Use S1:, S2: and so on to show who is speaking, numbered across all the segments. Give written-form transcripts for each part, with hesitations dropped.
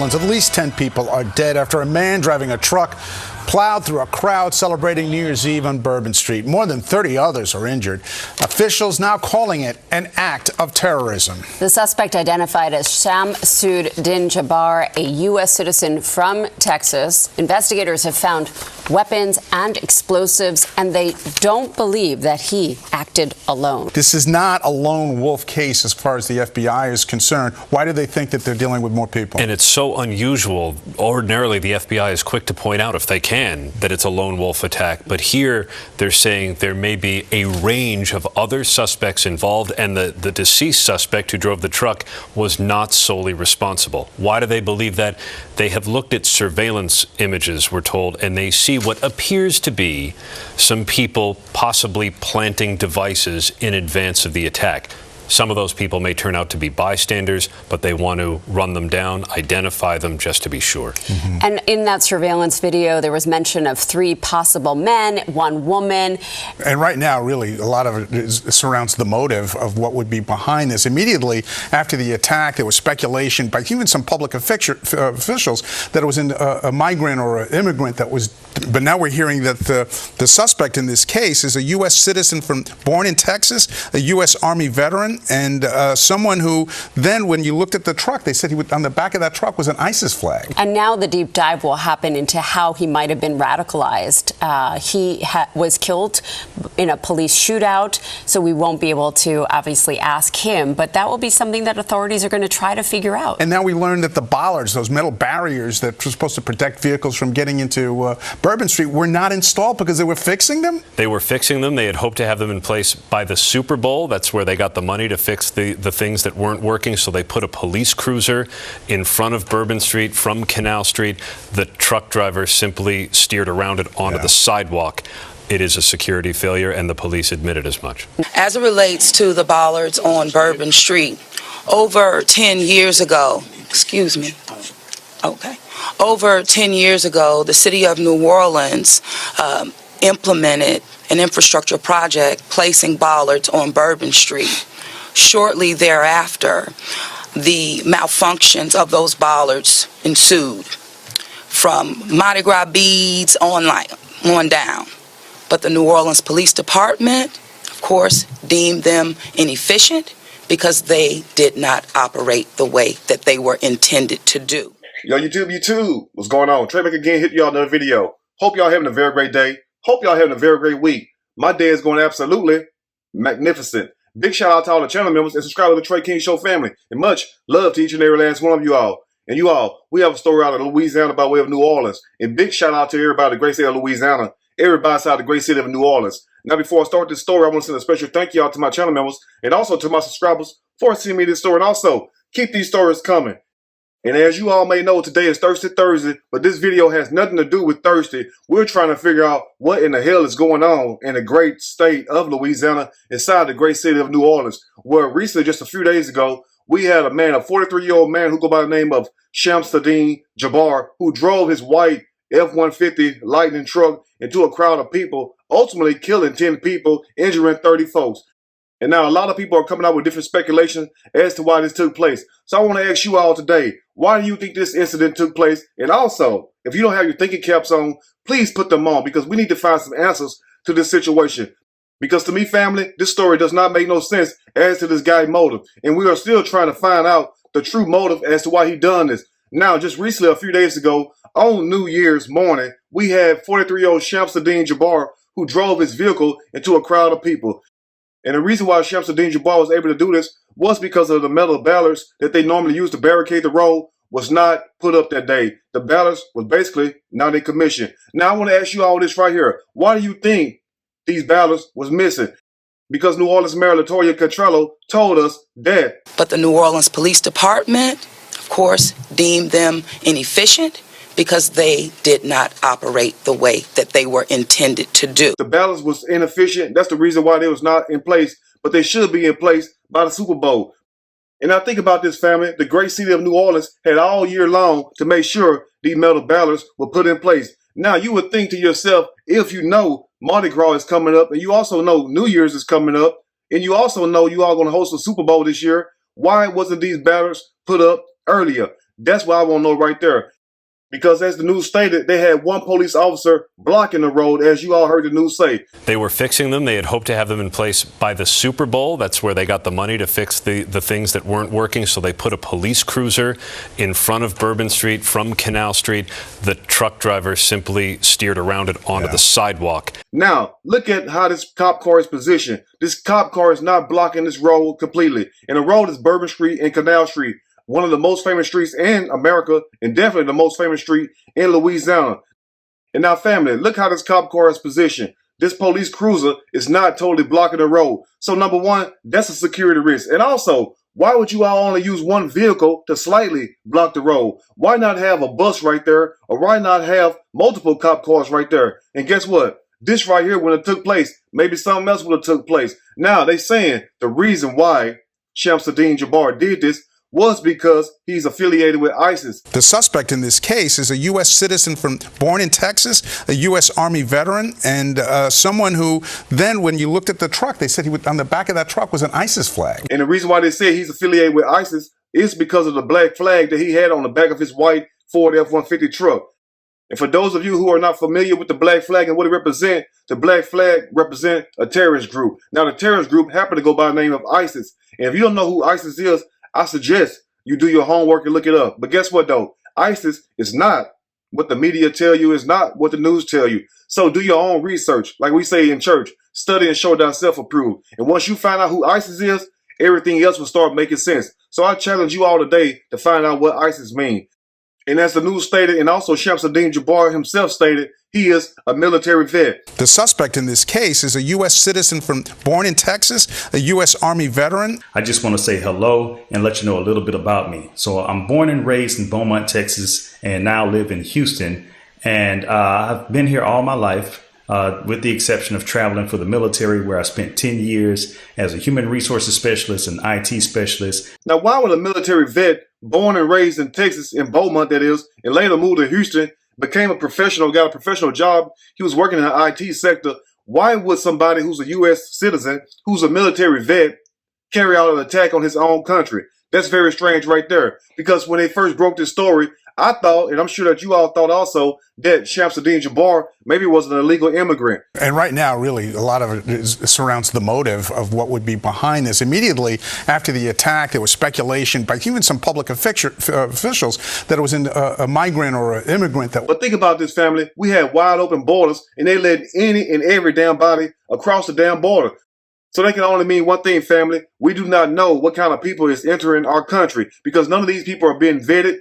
S1: At least 10 people are dead after a man driving a truck plowed through a crowd celebrating New Year's Eve on Bourbon Street. More than 30 others are injured. Officials now calling it an act of terrorism.
S2: The suspect, identified as Shamsud-din, a U.S. citizen from Texas. Investigators have found weapons and explosives, and they don't believe that he acted alone.
S1: This is not a lone wolf case as far as the FBI is concerned. Why do they think that they're dealing with more people?
S3: And it's so unusual. Ordinarily, the FBI is quick to point out, if they can, that it's a lone wolf attack. But here, they're saying there may be a range of other suspects involved, and the deceased suspect who drove the truck was not solely responsible. Why do they believe that? They have looked at surveillance images, we're told, and they see what appears to be some people possibly planting devices in advance of the attack. Some of those people may turn out to be bystanders, but they want to run them down, identify them just to be sure.
S2: Mm-hmm. And in that surveillance video, there was mention of 3 possible men, 1 woman.
S1: And right now, really, a lot of it surrounds the motive of what would be behind this. Immediately after the attack, there was speculation by even some public officials that it was a migrant or an immigrant that was. But now we're hearing that the suspect in this case is a U.S. citizen born in Texas, a U.S. Army veteran, and someone who then, when you looked at the truck, they said on the back of that truck was an ISIS flag.
S2: And now the deep dive will happen into how he might have been radicalized. He was killed in a police shootout, so we won't be able to obviously ask him, but that will be something that authorities are going to try to figure out.
S1: And now we learned that the bollards, those metal barriers that were supposed to protect vehicles from getting into Bourbon Street, were not installed because they were fixing them?
S3: They were fixing them. They had hoped to have them in place by the Super Bowl. That's where they got the money to fix the things that weren't working. So they put a police cruiser in front of Bourbon Street from Canal Street. The truck driver simply steered around it onto the sidewalk. It is a security failure, and the police admitted as much.
S4: As it relates to the bollards on Bourbon Street, over 10 years ago, over 10 years ago, the city of New Orleans implemented an infrastructure project placing bollards on Bourbon Street. Shortly thereafter, the malfunctions of those bollards ensued, from Mardi Gras beads on down. But the New Orleans Police Department, of course, deemed them inefficient because they did not operate the way that they were intended to do.
S5: Yo, YouTube, what's going on? Trey back again, hit y'all another video. Hope y'all having a very great day. Hope y'all having a very great week. My day is going absolutely magnificent. Big shout out to all the channel members and subscribers to the Trey King Show family. And much love to each and every last one of you all. And you all, we have a story out of Louisiana by way of New Orleans. And big shout out to everybody in the great state of Louisiana. Everybody outside the great city of New Orleans. Now, before I start this story, I want to send a special thank you out to my channel members and also to my subscribers for sending me this story. And also, keep these stories coming. And as you all may know, today is Thirsty Thursday, but this video has nothing to do with thirsty. We're trying to figure out what in the hell is going on in the great state of Louisiana inside the great city of New Orleans, where recently, just a few days ago, we had a 43-year-old man who go by the name of Shamsud-din, who drove his white F-150 Lightning truck into a crowd of people, ultimately killing 10 people, injuring 30 folks. And now a lot of people are coming out with different speculation as to why this took place. So I want to ask you all today, why do you think this incident took place? And also, if you don't have your thinking caps on, please put them on, because we need to find some answers to this situation. Because to me, family, this story does not make no sense as to this guy's motive. And we are still trying to find out the true motive as to why he done this. Now, just recently, a few days ago, on New Year's morning, we had 43-year-old Shamsud-din who drove his vehicle into a crowd of people. And the reason why Shamsud-din was able to do this was because of the metal ballards that they normally use to barricade the road was not put up that day. The ballards was basically not in commission. Now, I want to ask you all this right here. Why do you think these ballards was missing? Because New Orleans Mayor Latoya Cantrello told us that.
S4: But the New Orleans Police Department, of course, deemed them inefficient because they did not operate the way that they were intended to do.
S5: The balance was inefficient. That's the reason why they was not in place, but they should be in place by the Super Bowl. And now think about this, family. The great city of New Orleans had all year long to make sure these metal ballards were put in place. Now, you would think to yourself, if you know Mardi Gras is coming up, and you also know New Year's is coming up, and you also know you are going to host a Super Bowl this year, why wasn't these ballards put up earlier? That's what I want to know right there. Because as the news stated, they had one police officer blocking the road, as you all heard the news say.
S3: They were fixing them. They had hoped to have them in place by the Super Bowl. That's where they got the money to fix the things that weren't working. So they put a police cruiser in front of Bourbon Street from Canal Street. The truck driver simply steered around it onto the sidewalk.
S5: Now, look at how this cop car is positioned. This cop car is not blocking this road completely. And the road is Bourbon Street and Canal Street, one of the most famous streets in America and definitely the most famous street in Louisiana. And now, family, look how this cop car is positioned. This police cruiser is not totally blocking the road. So, number one, that's a security risk. And also, why would you all only use one vehicle to slightly block the road? Why not have a bus right there? Or why not have multiple cop cars right there? And guess what? This right here, when it took place, maybe something else would have took place. Now, they saying the reason why Shamsud-din did this was because he's affiliated with ISIS.
S1: The suspect in this case is a U.S. citizen born in Texas, a U.S. Army veteran, and someone who then, when you looked at the truck, they said on the back of that truck was an ISIS flag.
S5: And the reason why they say he's affiliated with ISIS is because of the black flag that he had on the back of his white Ford F-150 truck. And for those of you who are not familiar with the black flag and what it represents, the black flag represents a terrorist group. Now, the terrorist group happened to go by the name of ISIS. And if you don't know who ISIS is, I suggest you do your homework and look it up. But guess what, though? ISIS is not what the media tell you, is not what the news tell you. So do your own research. Like we say in church, study and show thyself approved. And once you find out who ISIS is, everything else will start making sense. So I challenge you all today to find out what ISIS means. And as the news stated, and also Shamsud-din himself stated, he is a military vet.
S1: The suspect in this case is a U.S. citizen born in Texas, a U.S. Army veteran.
S6: I just want to say hello and let you know a little bit about me. So I'm born and raised in Beaumont, Texas, and now live in Houston. And I've been here all my life, with the exception of traveling for the military, where I spent 10 years as a human resources specialist and IT specialist.
S5: Now, why would a military vet born and raised in Texas, in Beaumont that is, and later moved to Houston, became a professional, got a professional job, he was working in the IT sector, why would somebody who's a U.S. citizen, who's a military vet, carry out an attack on his own country? That's very strange right there. Because when they first broke this story, I thought, and I'm sure that you all thought also, that Shamsud-din maybe was an illegal immigrant.
S1: And right now, really, a lot of it surrounds the motive of what would be behind this. Immediately after the attack, there was speculation by even some public officials that it was a migrant or an immigrant.
S5: But think about this, family. We had wide open borders, and they let any and every damn body across the damn border. So that can only mean one thing, family. We do not know what kind of people is entering our country, because none of these people are being vetted.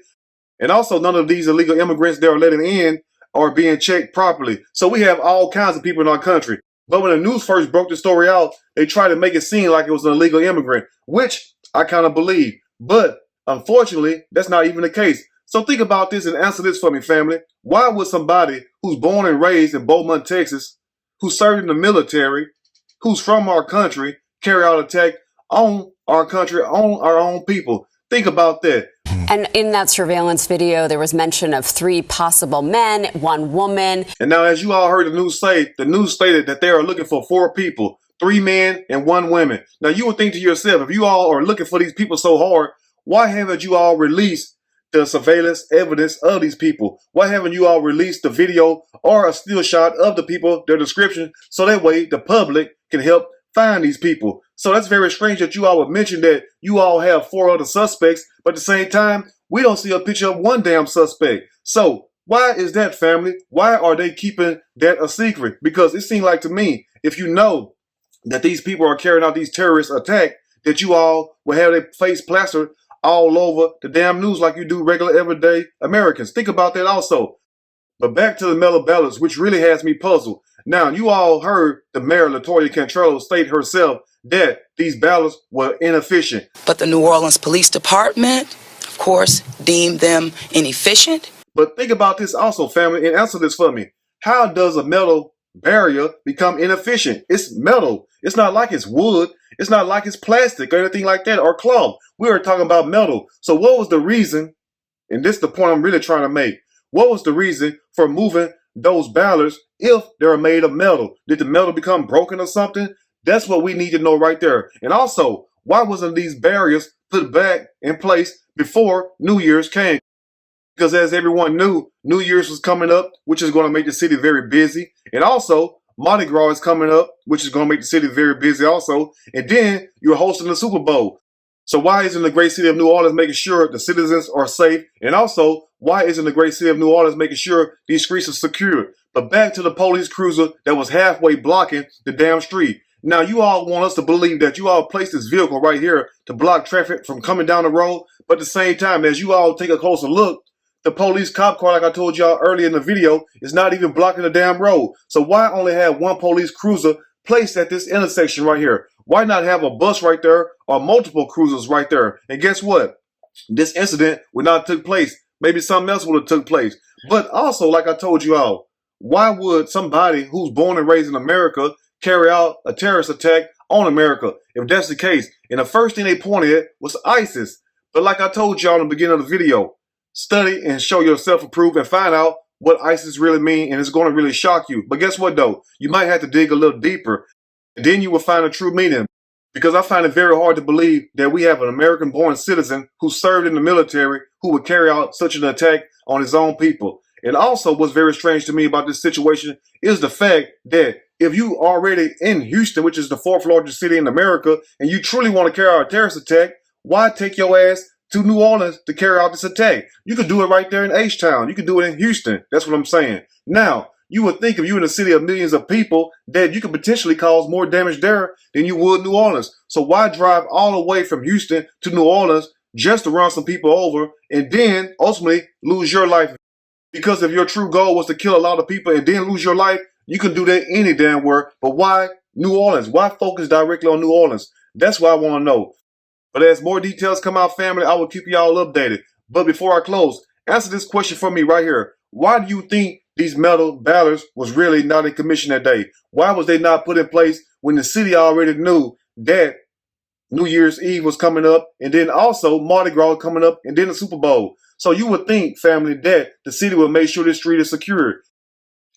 S5: And also, none of these illegal immigrants they are letting in are being checked properly. So we have all kinds of people in our country. But when the news first broke the story out, they tried to make it seem like it was an illegal immigrant, which I kind of believe. But unfortunately, that's not even the case. So think about this and answer this for me, family. Why would somebody who's born and raised in Beaumont, Texas, who served in the military, who's from our country, carry out an attack on our country, on our own people? Think about that.
S2: And in that surveillance video, there was mention of 3 possible men, 1 woman.
S5: And now, as you all heard the news say, the news stated that they are looking for 4 people, 3 men and 1 woman. Now, you would think to yourself, if you all are looking for these people so hard, why haven't you all released the surveillance evidence of these people? Why haven't you all released the video or a still shot of the people, their description, so that way the public can help find these people? So that's very strange that you all would mention that you all have 4 other suspects, but at the same time, we don't see a picture of 1 damn suspect. So why is that, family? Why are they keeping that a secret? Because it seems like to me, if you know that these people are carrying out these terrorist attacks, that you all will have their face plastered all over the damn news like you do regular everyday Americans. Think about that also. But back to the metal ballots, which really has me puzzled. Now, you all heard the mayor, LaToya Cantrell, state herself that these ballots were inefficient.
S4: But the New Orleans Police Department, of course, deemed them inefficient.
S5: But think about this also, family, and answer this for me. How does a metal barrier become inefficient. It's metal. It's not like it's wood. It's not like it's plastic or anything like that, or cloth. We are talking about metal. So what was the reason, and this is the point I'm really trying to make, what was the reason for moving those ballards if they're made of metal? Did the metal become broken or something? That's what we need to know right there. And also, why wasn't these barriers put back in place before New Year's came? Because as everyone knew, New Year's was coming up, which is going to make the city very busy. And also, Mardi Gras is coming up, which is going to make the city very busy also. And then you're hosting the Super Bowl. So why isn't the great city of New Orleans making sure the citizens are safe? And also, why isn't the great city of New Orleans making sure these streets are secure? But back to the police cruiser that was halfway blocking the damn street. Now, you all want us to believe that you all placed this vehicle right here to block traffic from coming down the road. But at the same time, as you all take a closer look, the police cop car, like I told y'all earlier in the video, is not even blocking the damn road. So why only have one police cruiser placed at this intersection right here? Why not have a bus right there or multiple cruisers right there? And guess what? This incident would not have took place. Maybe something else would have took place. But also, like I told you all, why would somebody who's born and raised in America carry out a terrorist attack on America if that's the case? And the first thing they pointed at was ISIS. But like I told y'all in the beginning of the video, study and show yourself approved and find out what ISIS really mean, and it's going to really shock you. But guess what though? You might have to dig a little deeper, and then you will find the true meaning. Because I find it very hard to believe that we have an American-born citizen who served in the military who would carry out such an attack on his own people. And also what's very strange to me about this situation is the fact that if you already in Houston, which is the fourth largest city in America, and you truly want to carry out a terrorist attack, why take your ass to New Orleans to carry out this attack? You could do it right there in H-Town. You could do it in Houston. That's what I'm saying. Now, you would think if you're in a city of millions of people that you could potentially cause more damage there than you would New Orleans. So why drive all the way from Houston to New Orleans just to run some people over and then ultimately lose your life? Because if your true goal was to kill a lot of people and then lose your life, you can do that any damn where. But why New Orleans? Why focus directly on New Orleans? That's what I want to know. But as more details come out, family, I will keep you all updated. But before I close, answer this question for me right here. Why do you think these metal ballards was really not in commission that day? Why was they not put in place when the city already knew that New Year's Eve was coming up, and then also Mardi Gras coming up, and then the Super Bowl? So you would think, family, that the city would make sure this street is secured.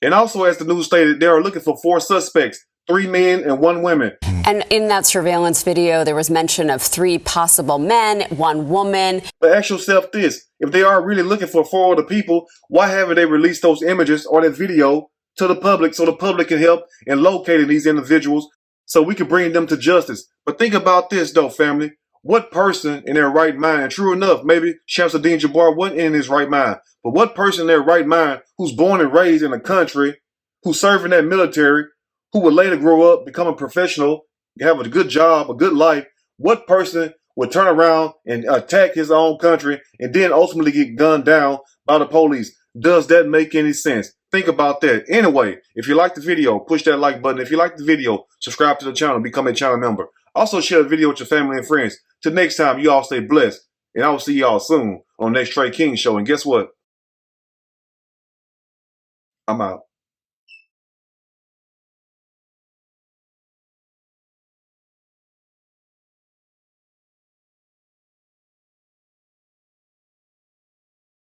S5: And also, as the news stated, they are looking for 4 suspects, 3 men and 1 woman.
S2: And in that surveillance video, there was mention of 3 possible men, 1 woman.
S5: But ask yourself this, if they are really looking for 4 other people, why haven't they released those images or that video to the public so the public can help in locating these individuals so we can bring them to justice? But think about this though, family. What person in their right mind, and true enough, maybe Shamsud-din wasn't in his right mind, but what person in their right mind who's born and raised in a country, who's serving that military, who would later grow up, become a professional, have a good job, a good life, what person would turn around and attack his own country and then ultimately get gunned down by the police? Does that make any sense? Think about that. Anyway, if you like the video, push that like button. If you like the video, subscribe to the channel, become a channel member. Also share the video with your family and friends. Till next time, you all stay blessed. And I will see y'all soon on the next Trey King Show. And guess what? I'm out.